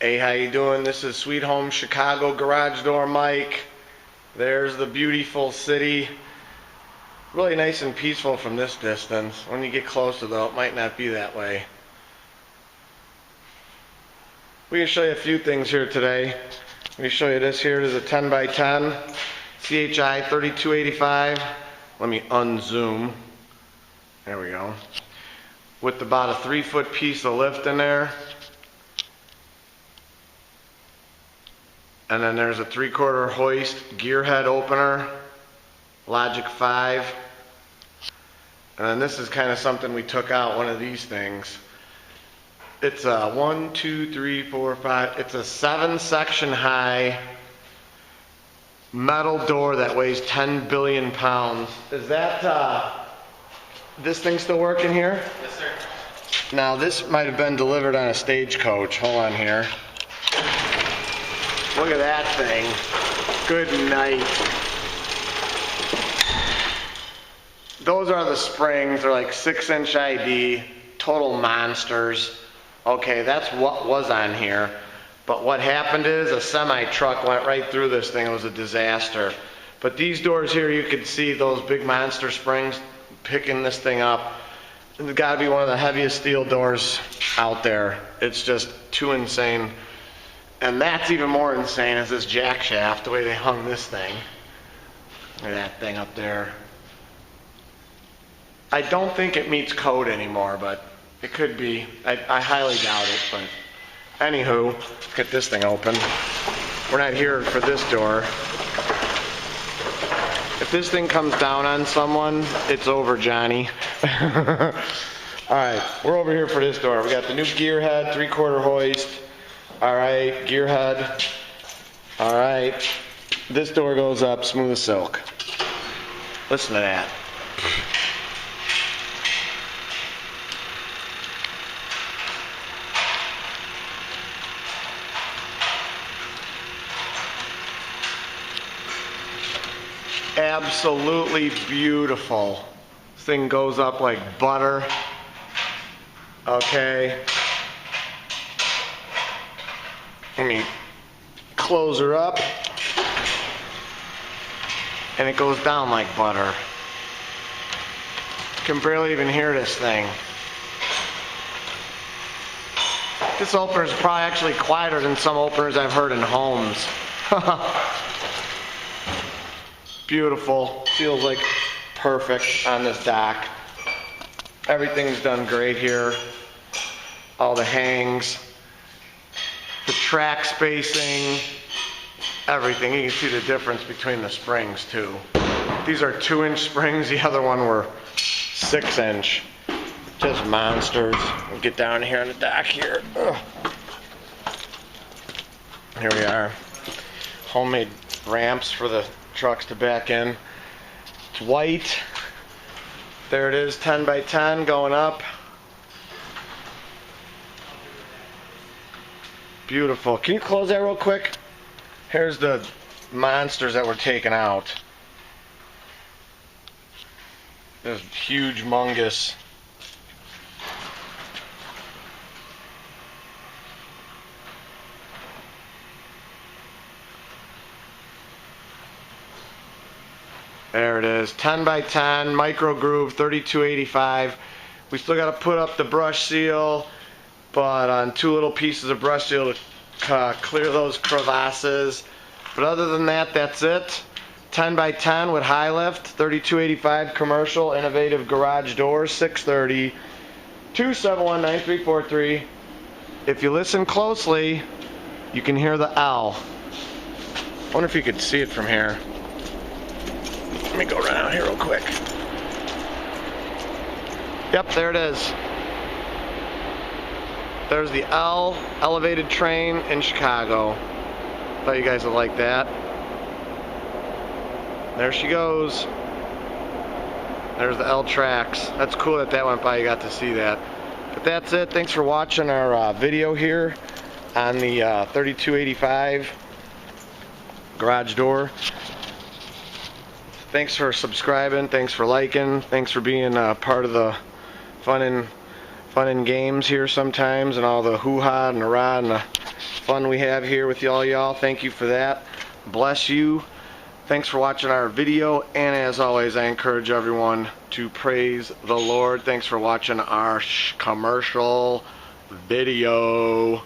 Hey, how you doing? This is Sweet Home Chicago Garage Door Mike. There's the beautiful city. Really nice and peaceful from this distance. When you get closer though, it might not be that way. We can show you a few things here today. Let me show you this here. It is a 10 by 10 CHI 3285. Let me unzoom. There we go. With about a 3-foot piece of lift in there. And then there's a 3/4 hoist gear head opener, Logic 5. And then this is kind of something we took out, one of these things. It's a 1, 2, 3, 4, 5. It's a 7-section high metal door that weighs 10 billion pounds. Is that, this thing still working here? Yes, sir. Now this might have been delivered on a stagecoach. Hold on here. Look at that thing. Good night. Those are the springs. They're like 6-inch ID. Total monsters. Okay, that's what was on here. But what happened is a semi-truck went right through this thing. It was a disaster. But these doors here, you can see those big monster springs picking this thing up. It's got to be one of the heaviest steel doors out there. It's just too insane. And that's even more insane is this jack shaft, the way they hung this thing. Look at that thing up there. I don't think it meets code anymore, but it could be. I highly doubt it, but anywho, get this thing open. We're not here for this door. If this thing comes down on someone, it's over, Johnny. Alright, we're over here for this door. We got the new gear head, 3/4 hoist. Alright, gear head. Alright. This door goes up smooth as silk. Listen to that. Absolutely beautiful. This thing goes up like butter. Okay. Let me close her up. And it goes down like butter. You can barely even hear this thing. This opener is probably actually quieter than some openers I've heard in homes. Beautiful. Feels like perfect on this dock. Everything's done great here. All the hangs. The track spacing, everything. You can see the difference between the springs too. These are 2-inch springs, the other one were 6-inch. Just monsters. We'll get down here on the dock here. Ugh. Here we are. Homemade ramps for the trucks to back in. It's white. There it is, 10 by 10 going up. Beautiful. Can you close that real quick? Here's the monsters that were taken out. This huge mungus. There it is. 10 by 10, micro groove, 3285. We still got to put up the brush seal, but on 2 little pieces of brush seal to clear those crevasses. But other than that, that's it. 10 by 10 with high lift, 3285 commercial, innovative garage door, 630-271-9343. If you listen closely, you can hear the L. I wonder if you could see it from here. Let me go around here real quick. Yep, there it is. There's the L elevated train in Chicago. Thought you guys would like that. There she goes. There's the L tracks. That's cool that that went by. You got to see that. But that's it. Thanks for watching our video here on the 3285 garage door. Thanks for subscribing. Thanks for liking. Thanks for being part of the fun and games here sometimes, and all the hoo-ha and the rah and the fun we have here with y'all. Thank you for that. Bless you. Thanks for watching our video, and as always, I encourage everyone to praise the Lord. Thanks for watching our commercial video.